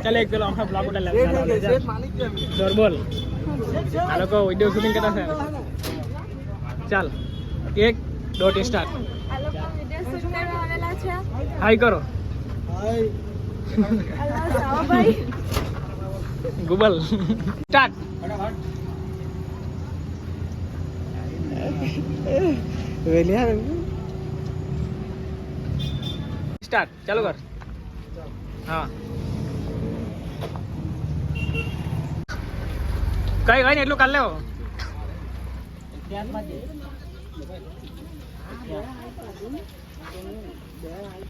ચાલ એક પેલો આખા બ્લોગ ઉઠા જોર બોલ આ લોકો વિડીયો શૂટિંગ કરતા છે ચાલ 1 2 સ્ટાર્ટ આ લોકો વિડિયો શૂટ કરવા આવેલા છે હાય કરો અલ્લાહ સાવા ભાઈ ગૂગલ સ્ટાર્ટ સ્ટાર્ટ ચાલુ કર હા કઈ કઈ ને એટલું કાઢ લેવો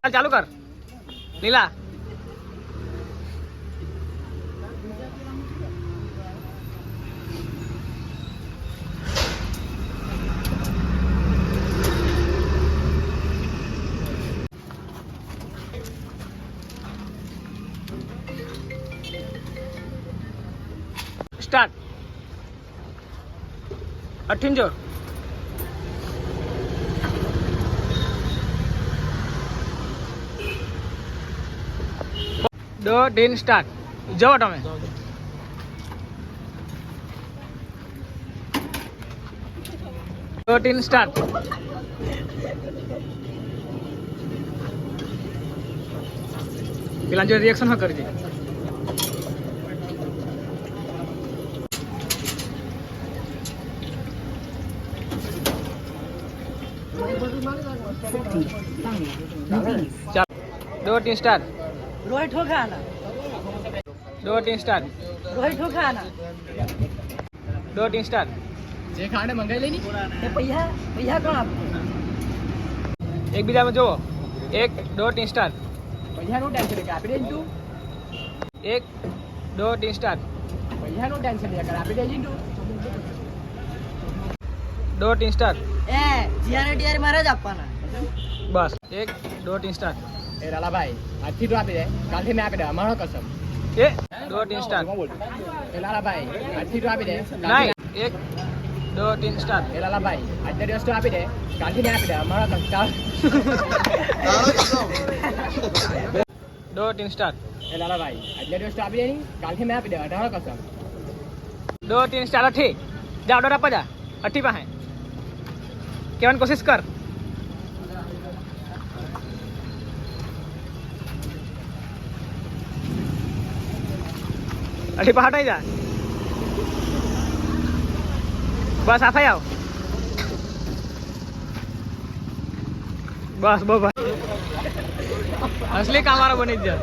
ચાલુ કર લીલા स्टार्ट 18 दो दिन स्टार्ट जाओ તમે दो दिन स्टार्ट પેલા જો રિએક્શન હા કરજે चल 2 3 स्टार्ट रोहित ठोका आना 2 3 स्टार्ट रोहित ठोका आना 2 3 स्टार्ट जे खाने मंगाई लेनी ये पैसा पैसा कौन आप एक बीजा में जो 1 2 3 स्टार्ट पैसा नो टेंशन लेकर आप दे तू 1 2 3 स्टार्ट पैसा नो टेंशन लेकर आप दे तू 2 3 स्टार्ट ए जीआर टीआर मारे જ આપવાના बस 1 2 3 स्टार्ट એ લાલા ભાઈ આજથી તો આપી દે કાલથી મેં આપી દે અમારો કસમ ए 2 3 स्टार्ट એ લાલા ભાઈ આજથી તો આપી દે नहीं 1 2 3 स्टार्ट એ લાલા ભાઈ આજના દિવસ તો આપી દે કાલથી મેં આપી દે અમારો કસમ 2 3 स्टार्ट એ લાલા ભાઈ આજના દિવસ તો આપી દે ની કાલથી મેં આપી દે અમારો કસમ 2 3 स्टार्ट अठी जा ऑर्डर आपा जा अठी पाहे केवन कोशिश कर अठी पा हटाई जा बस आफाई आओ बस बो असली कामारा बनी जा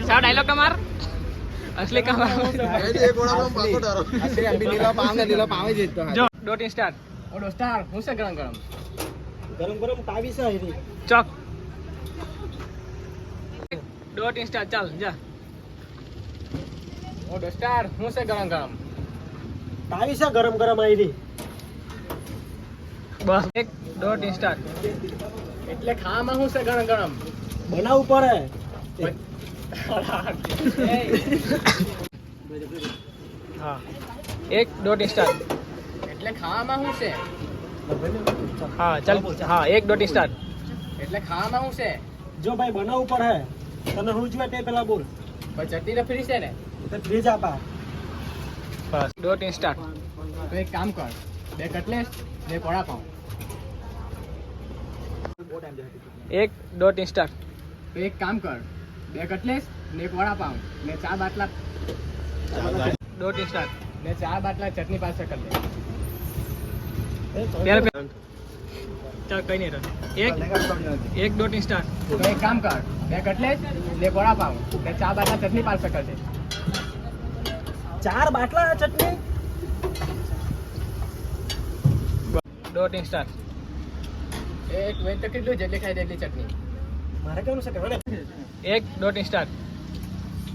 सा डायलॉग का मार असली कामारा जो 2 3 स्टार्ट ઓ દોસ્તાર હું છે ગરમ ગરમ ગરમ તાવી છે આયરી चौक 2 3 स्टार्ट चल जा ઓ દોસ્તાર હું છે ગરમ ગરમ તાવી છે ગરમ આયરી बस 1 2 3 स्टार्ट એટલે ખાવામાં હું છે ગરમ ગરમ બનાવવું પડે हाँ 1 2 3 स्टार्ट એટલે ખાવામાં હું છે हाँ चल हाँ 1 2 3 स्टार्ट એટલે ખાવામાં હું છે જો ભાઈ બનાવવું પડે તને હું જોઈએ તે પેલા બોલ પણ ચટણી તો ફ્રી છે ને તે ફ્રીજ આપા बस 2 3 स्टार्ट તો એક કામ કર 2 કટલેસ 2 કોળા પાઉં 1 2 3 स्टार्ट તો એક કામ કર 2 કટલેસ 2 કોળા પાઉં ને 4 બાટલા 2 3 स्टार्ट ને 4 બાટલા ચટણી પાસે કરી દે प्यार चल कहीं नहीं रहा 1 2 3 स्टार्ट તો એક કામ કર 2 કટલેસ 2 કોળા પાઉં ને 4 બાટલા ચટણી પાસે કરી દે 4 બાટલા ચટણી 2 3 स्टार्ट એક વેચ તો કેટલું જેટલી ખાઈ તેટલી ચટણી મારે કેવું છે કે 1 2 3 स्टार्ट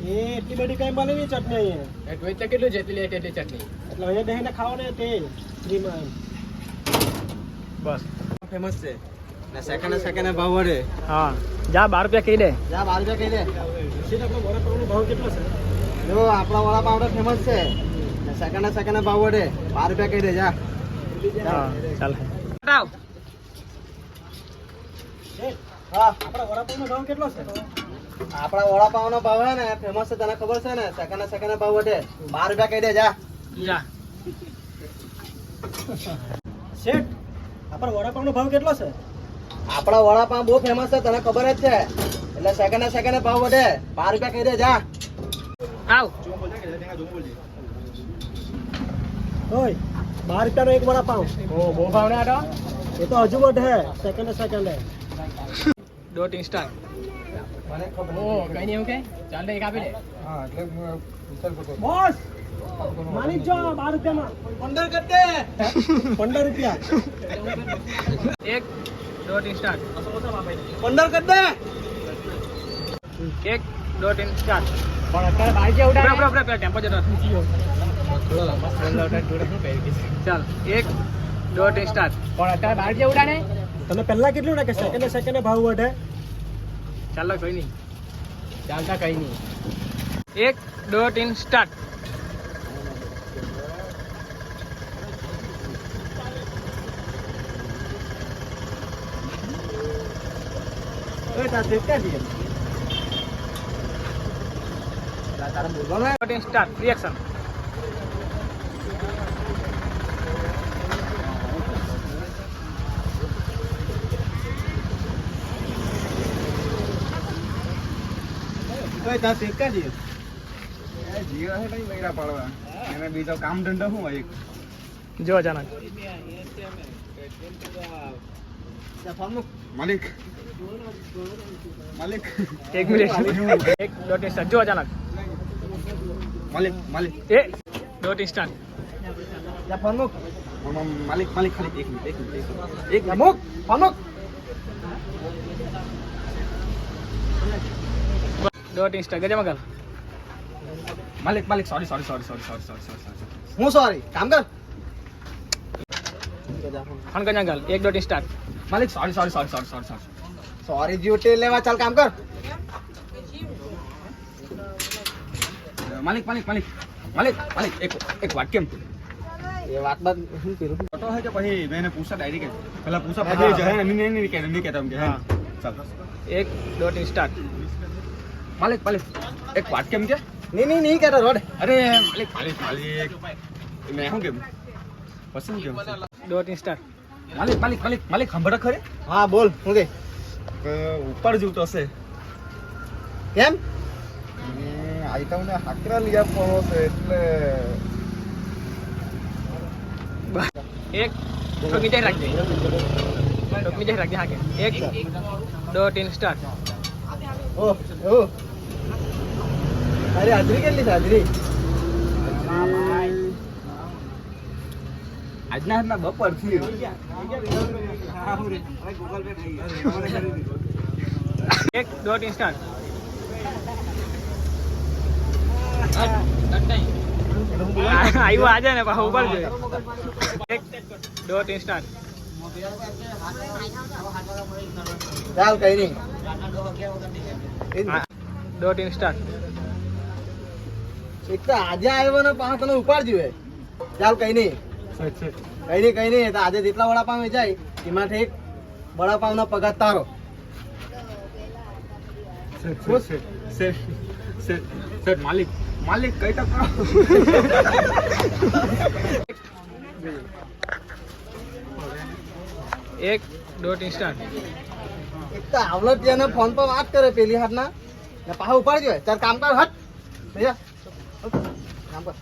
એ એટલી બધી કઈ મળે નહીં ચટણી અહીંયા એક વેચ તો કેટલું જેટલી લે તેટલી ચટણી એટલે અહીંયા બેહીને ખાવાનું તે ફ્રીમાં बस ફેમસ છે ને સેકન્ડ ભાવ વડે हाँ जा 12 रुपया कही दे જા 12 રૂપિયા કહી દે સીધા આપણો વડાપાવનો ભાવ કેટલો છે જો આપણા વડાપાવ ફેમસ છે ને સેકન્ડ ભાવ વડે 12 રૂપિયા કહી દે જા हाँ चल हटाओ હા આપણા વડાપાવનો ભાવ કેટલો છે? આપણા વડાપાવનો ભાવ હે ને ફેમસ છે, તને ખબર છે ને? સેકન્ડ ભાવ વધે 12 રૂપિયા કહી દે જા. જા શેઠ આપણા વડાપાવનો ભાવ કેટલો છે? આપણા વડાપાવ બહુ ફેમસ છે, તને ખબર જ છે, એટલે સેકન્ડ ભાવ વધે 12 રૂપિયા કહી દે જા. આવ ઓય 12 રૂપિયાનો એક વડાપાવ. ઓ બહુ ભાવ ને આટો એ તો હજુ વધે સેકન્ડ ડોટ ઇન્સ્ટા મને ખબર ઓ કઈ નહીં એવું કે ચાલ ને એક આપી દે બોસ માલિક જો 12 રૂપિયામાં 15 કરતે 15 રૂપિયા એક ડોટ ઇન્સ્ટા 15 કરતે એક ડોટ ઇન્સ્ટા પણ અત્યારે બાર જે ઉડાડે બરાબર પેલા ટેમ્પો જતો ચાલ એક ડોટ ઇન્સ્ટા પણ અત્યારે બાર જે ઉડાડે તમે પહેલા કેટલું ને કે સેકન્ડ ભાવ વધે? ચાલો કોઈ નહીં ચાલતા કઈ નહીં એક ડોટ ઇન્સ્ટા ઓય તા દેખતા દીએ તારા બોલવાનો ડોટ ઇન્સ્ટા રિએક્શન ઓય તા દેખતા દીએ જીવા છે કઈ બૈરા પાડવા એને બીજો કામ ધંધો શું હોય જો અચાનક માલિક માલિક એક મિનિટ એક ડોટ ઇન્સ્ટા જો અચાનક માલિક માલિક એ ડોટ ઇન્સ્ટા જા ફોન મુક માલિક માલિક ખાલી એક મિનિટ જા મુક ફોન મુક ડોટ ઇન્સ્ટા ગજમાં કર માલિક માલિક સોરી હું સોરી કામ કર ફોન કજા ગલ એક ડોટ ઇન્સ્ટા માલિક સોરી સોરી જીઓ તેલ લેવા ચાલ કામ કર માલિક માલિક માલિક માલિક માલિક એક વાત કેમ એ વાત બાદ શું કર્યું? ફોટો હે કે પછી મેં પૂછા ડાયરેક્ટ પેલા પૂછા પછી જહે નહીં કહેતા એમ કે હા ચાલ એક ડોટ ઇન્સ્ટા માલિક માલિક એક વાત કેમ કે નહીં કહેતો રોડ. અરે માલિક માલિક માલિક મેં શું કેમ પસંદ કેમ ડોટ ઇન્સ્ટા માલિક માલિક માલિક માલિક ખબર ખરે હા બોલ હું કે ઉપર જેવું તો હશે કેમ? આઈટમને હાકરા લઈ આપવાનો છે એટલે એક તો બીજા રાખજે હા કે એક ડોટ ઇન્સ્ટા ઓ અરે હાજરી કેટલી છે હાજરી? આજના હાથના બપોર થી એક ડોટ ઇન્સ્ટા આવ્યો આજે ને પાછો ઉપર જોઈએ એક ડોટ ઇન્સ્ટા ચાલ કઈ નહીં ડોટ ઇન્સ્ટા એક તો આજે આવ્યો ને પાછો તને ઉપાડજો હે. ચાલ કઈ નહીં તો આજે જેટલા વડાપાવ વેચાય એમાંથી એક વડાપાવનો પગાર તારો. માલિક માલિક કઈ ટકા એક ડોટ ઇન્સ્ટા એક તો આવલત જેને ફોન પર વાત કરે પેલી હાથના ને પાછો ઉપાડજો હે. ચાલ કામ કર હટ ભૈયા કામ કર.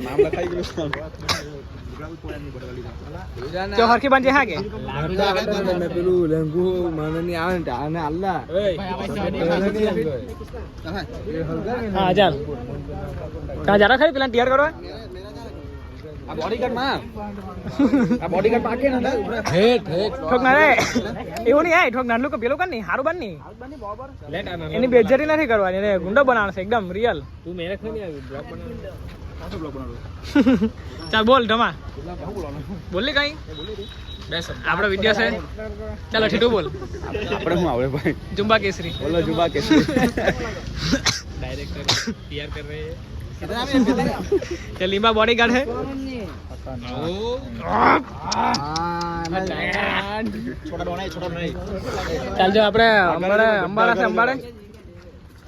નામ લખાઈ ગયું તો હરખી બાંધે હા કે પેલું લેંગુ મને આવે ને આને આલ્લા હા ચાલ ત્યાં જરા ખરી પેલા તૈયાર કરવા આ બોડીગાર્ડ માં પાકે ને ઠોક ના રે એવું નહીં આય ઠોક નાનું કે પેલું કર નહીં સારું બન નહીં એની બેજ્જતી નથી કરવાની એને ગુંડો બનાવવાનો છે એકદમ રિયલ તું મેરેજ નહીં આવી બ્લોગ ચાલ બોલ ધમા બોલ ને કઈ આપણો વિડીયો છે ચાલો ઠીઠું બોલ આપણે શું આવડે ભાઈ जुम्बा केसरी બોલો જુબા કે डायरेक्टर तैयार कर रहे हैं ये लींबा बॉडीगार्ड है ચાલ જો આપણે અંબાડા છે અંબાડે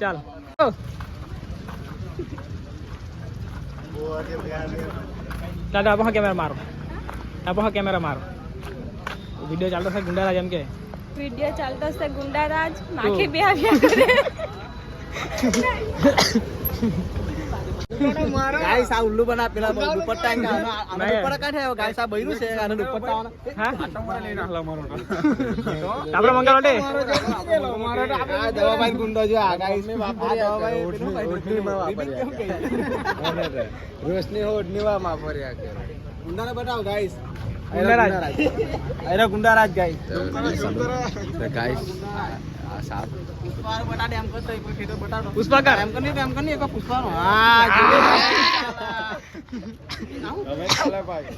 ચાલ દાદા આપો કેમેરા મારો વિડિયો ચાલતો છે ગુંડારાજ એમ કે વિડિયો ચાલતો છે ગુંડારાજ માખી બે આવ્યા કરે ગાઈસ આ ઉલ્લુ બના પેલા દુપટ્ટા આનો દુપટ્ટા કાઢે ગાઈસ આ બૈરું છે આનો દુપટ્ટા હા આપણે મંગાવો દે આ દવાભાઈ ગુંડો જો આ ગાઈસ મે વાપરી ઓઢની માં વાપર્યા રોશની ઓઢની માં વાપર્યા કે ગુંડાને બતાવો ગાઈસ ગુંડારાજ આયરા ગુંડારાજ ગાઈસ ગાઈસ આ સાપ પુષ્પારો બટા દે એમ કરતો એક ફેટો બટાડો પુષ્પા કર એમ કરની એક પુષ્પારો હા હવે ચાલે ભાઈ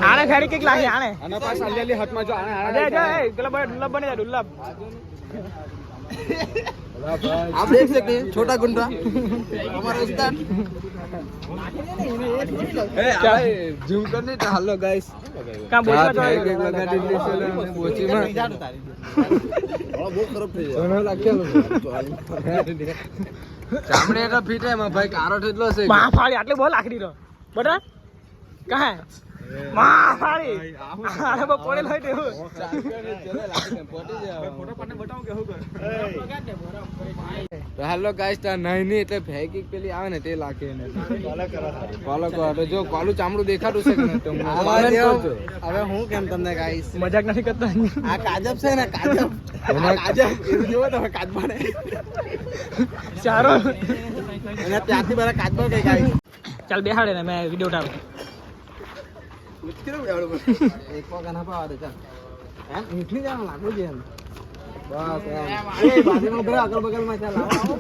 આને ફેરી કેક લાગી આને આના પાસ આલી હાથમાં જો આને અજય અજય પેલા ભાઈ દુર્લભ બની જાય દુર્લભ आप देख सकते हैं छोटा गुंडा हमारा उस्ताद ઝૂમ કરને તો હાલો ગાઈસ કાં બોલવા જો એક લગા દીધી છે બોચીમાં બહુ ખરાબ થઈ સોનો લાગ્યો ચામડે તો ફીટે માં ભાઈ કારો એટલો છે માં ફાડી આટલે બોલ આખરી રો બટા કહે માં ફાડી આરે બો પડેલ હોય તેવું તો હાલો ગાઈસ તા નહીં ની એટલે ફેંકી પેલી આવે ને તે લાગે ને ફોલો કરો તો જો કોલું ચામડું દેખાતું છે કે નહીં તો હવે હું કેમ તમને ગાઈસ મજાક નથી કરતા આ કાજબ છે ને કાજબ કાજબ એવું જોવો તમે કાજબાને ચારો અને ત્યાંથી બધા કાજબા કઈ ગાઈસ ચાલ બેહાડે ને મેં વિડિયો ઉતારું એક પગ ના પાવા દે ચાલ એમ નીકળી જવાનું લાગુ છે એમ બસ એમ એ બાજુમાં ઉભા અગલ બગલમાં ચાલ આવો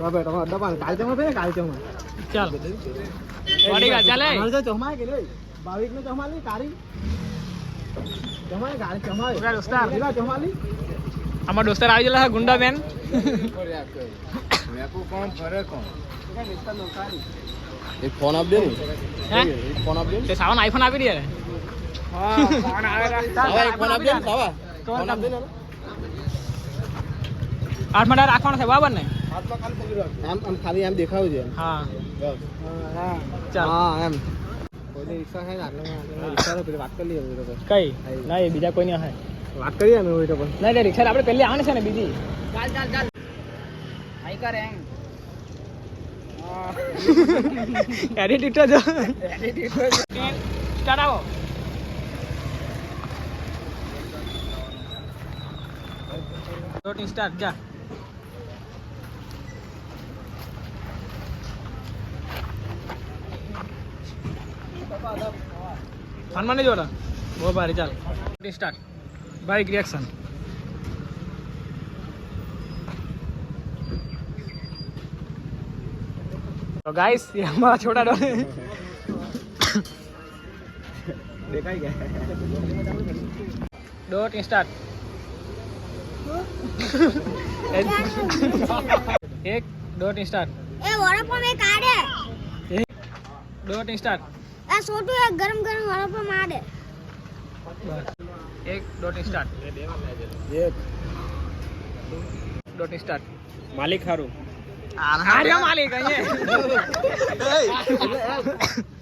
બેટા દબાણ કાલચમાં છે ને કાલચમાં ચાલ બોડીગાર્ડ ચાલે મારે તો ચમા કે રે ભાવિક ને ચમા લી કારી ચમા ગાડી ચમા ઓકે દોસ્તાર પેલા ચમા લી અમાર દોસ્તાર આવી ગયેલા છે ગુંડા બેન મેપુ કોણ ફરે કોણ એક ફોન આપ દે ને હે એક ફોન આપ દે તે સાવન આઈફોન આપી દે રે હા ફોન આવેલા સાવા એક ફોન આપ દે ને સાવા ફોન આપ દે ને 8 મિનિટ રાખવાનો છે બરાબર ને આમ ખાલી આમ દેખાવું છે હા હા ચાલ હા એમ કોઈ રિક્ષા છે ને આટલે રિક્ષા પેલી વાત કરી લઈએ તો કઈ નહીં બીજા કોઈ નહીં હે વાત કરીએ અમે હોય તો પણ નહીં તે રિક્ષા આપણે પહેલી આવવાની છે ને બીજી આઈ કરે એમ એડિટ તો જો સ્ટાર્ટ આવો રોટિંગ સ્ટાર્ટ જા હનુમાન નહીં જોડા બહુ ભારી ચાલ રોટિંગ સ્ટાર્ટ બાઇક રિએક્શન तो गाइस ये हमारा छोटा डॉग है દેખાઈ ગયા डॉट स्टार्ट एक डॉट स्टार्ट એ વડાપાવ મે કાઢે एक डॉट स्टार्ट આ છોટું એક ગરમ ગરમ વડાપાવ માડે बस एक डॉट स्टार्ट એક डॉट स्टार्ट માલિક હારું अरे मालिक है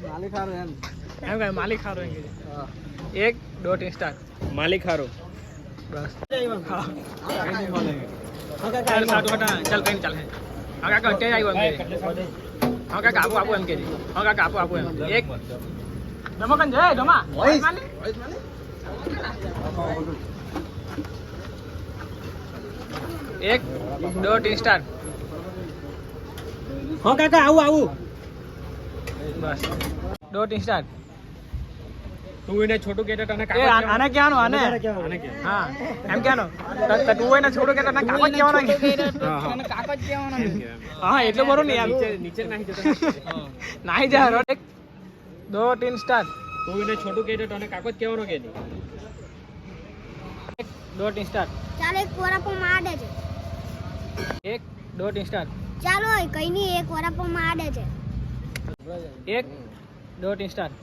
માલિક હારું એમ એમ કહે માલિક ખારો એમ કે એક ડોટ સ્ટાર્ટ માલિક હારું બસ હા ચાલ સાટુ હટા ચાલ કઈ ચાલ હે હા કાકા કે આવ્યો એમ કે હા કાકા આપો એમ કે હા કાકા આપો એમ એક જમા કન જય જમા એક ડોટ સ્ટાર્ટ હા કાકા આવું બસ ડોટ સ્ટાર્ટ તું એને છોટું કેટે તને એ આને ક્યાંનો આને હા એમ ક્યાંનો તું એને છોડો કે તને કાકો જ કહેવાનો કે તને કાકો જ કહેવાનો હા એટલે બરો ને યાર નીચે નહીં જતો નાહી જા રો એક દો તીન સ્ટાર્ટ તું એને છોટું કેટે તને કાકો જ કહેવાનો કે નહીં दो तीन स्टार्ट ચાલો એક વરાપો માડે છે 1 2 3 स्टार्ट ચાલો કઈ નહીં એક વરાપો માડે છે 1 2 3 स्टार्ट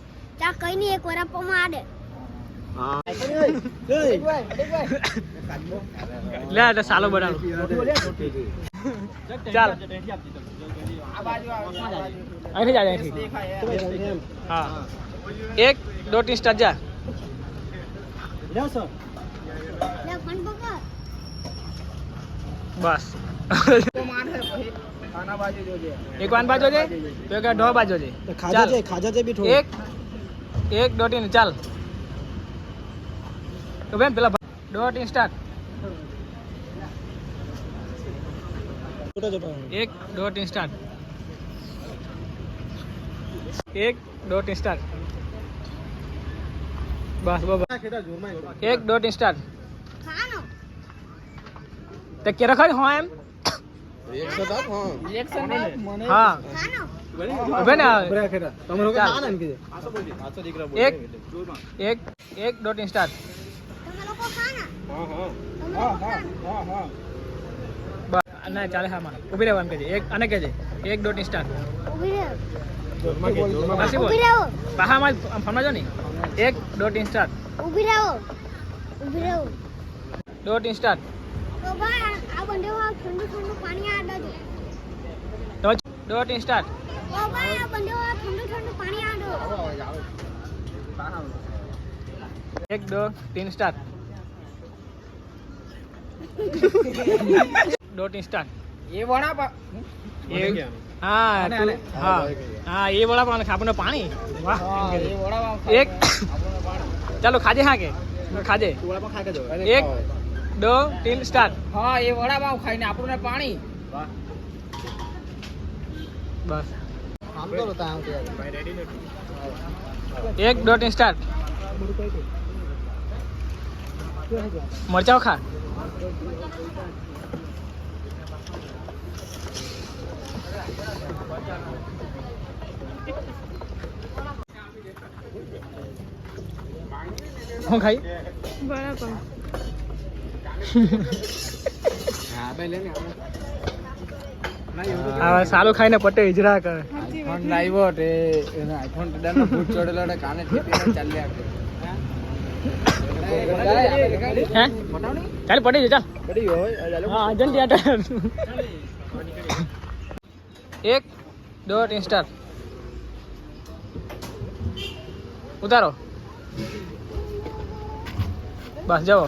ચા કઈ નહીં એક વરાપો માડે લે આ સાલો બનાવો ચાલ અહીંથી જા અહીંથી હા 1 2 3 स्टार्ट જા લે ફોન પકડ બસ ખાના બાજુ જોજે એક વાન બાજુ છે તો એક ઢો બાજુ છે ખાજા છે બી થોડું 1 1 2 3 ચાલ તો બેન પેલા 2 3 स्टार्ट 1 2 3 स्टार्ट 1 2 3 स्टार्ट बस बस 1 2 3 स्टार्ट ખાનો તે કે રખાય હો એમ રિએક્શન આપ હા ખાનો બેન તમે લોકો ચાલ. ખાના એમ કીધે 1 1 1 2 3 स्टार्ट તમે લોકો ખાના તમે લોકો ખાના બસ ના ચાલે હા માં ઊભી રહેવાનું કહેજે એક આને કહેજે 1 2 3 સ્ટાર્ટ ઊભી રહો પાછી બોલ ઊભી રહો પાહામાં ફોનમાં જો ને 1 2 3 स्टार्ट ઊભી રહો 2 3 स्टार्ट તો ભાઈ આ બંદેવા ઠંડુ ઠંડુ પાણી આડે છે તો 2 3 स्टार्ट તો ભાઈ આ બંદેવા ઠંડુ ઠંડુ પાણી આડો 1 2 3 स्टार्ट 2 3 स्टार्ट એ વડા ये हाँ तू- हाँ हाँ ये बड़ा पानी खाने पानी वाह एक चलो खाजे हाँ के खाजे વડાપાવ ખાઈ જજો 1 2 3 स्टार्ट હા એ વડાપાવ ખાઈને આપણને પાણી बस આમ તો રોતા આમ 1 2 3 स्टार्ट मरचाओ खा હું ખાઈ બરાબર હા બે લે ને આ સાલું ખાઈને પટ્ટે હિજરા કરે આઈફોન લાવ્યો તે એને આઈફોન નો ભૂત ચડેલો એટલે કાને ઠેપીને ચાલ્યા હે ચાલ પડી જા ચાલ પડી હોય हाँ जन थिएटर 1 2 3 स्टार्ट उतारो बस जाओ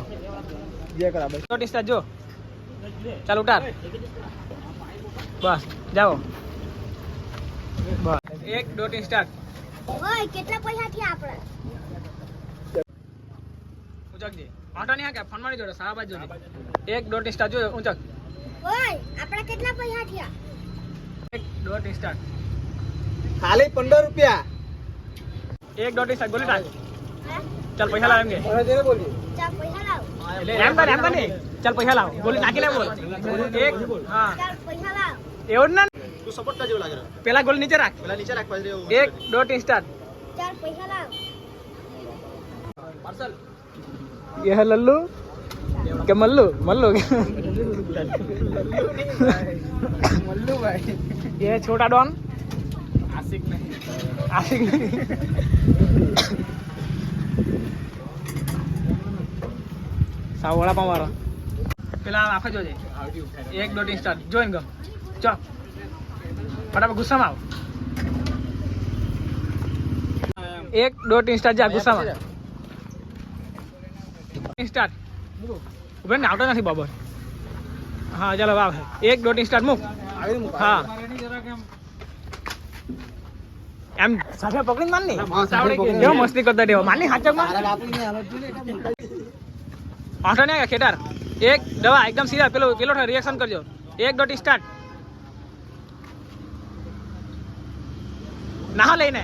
જે કરા બસ 2 3 स्टार्ट जो चल उतार बस जाओ बस 1 2 3 स्टार्ट ઓય કેટલા પૈસા થયા આપણે ઊંચક જે ઓટો નહીં કે ફોન મારી જોડે સારા બાજુ જોડે 1 2 3 स्टार्ट जो ઊંચક ઓય આપણે કેટલા પૈસા થયા 1 2 3 स्टार्ट ખાલી 15 રૂપિયા 1 2 3 स्टार्ट गोली डाल હે चल पैसा लाएंगे હવે જેને બોલજી ચાલ પૈસા લાવ એમ કર નહીં ચાલ પૈસા લાવ ગોલી નાખીને બોલ 1 હા ચાલ પૈસા લાવ એવું જ ના તું સપોર્ટ કા જેવું લાગે રહ્યો પેલા ગોલ નીચે રાખ પેલા નીચે રાખ પાછી 1 2 3 स्टार्ट ચાલ પૈસા લાવ પાર્સલ ये है लल्लू क्या मल्लू मल्लू મલ્લુ ભાઈ ये है छोटा डॉन आशिक नहीं साव वड़ा पाव वाला પેલા આખો જોજે 1 2 3 સ્ટાર્ટ જોઈન ગમ ચો ફટાફટ ગુસ્સામાં આવ 1 2 3 સ્ટાર્ટ જા ગુસ્સામાં स्टार्ट ઉભે ને આવતો નથી બાબર હા ચાલો વાવ 1 2 3 સ્ટાર્ટ મૂક હા એમ સાથે પકડીને માન ની કેવો મસ્તી કરતા દેવો માન ની હાચક માં ઓટો ને ખેટર એક દવા એકદમ સીધા પેલો રિએક્શન કરજો 1 2 3 સ્ટાર્ટ ના લઈને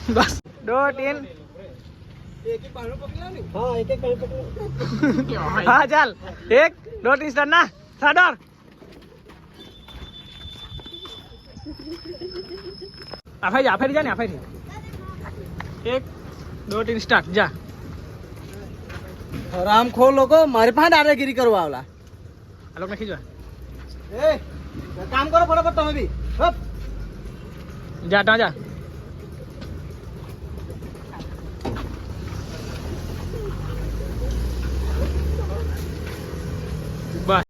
બસ 2 3 હા એક એક પકડી हाँ चल 1 2 3 स्टार्ट ना साडर आफाई जा ने आफाई 1 2 3 स्टार्ट जा હરામખોર લોકો મારી પાસે દાદાગીરી કરવા આવલા આ લોકોને ખીચવા એ કામ કરો ફટાફટ તમે બી હપ જા તા જા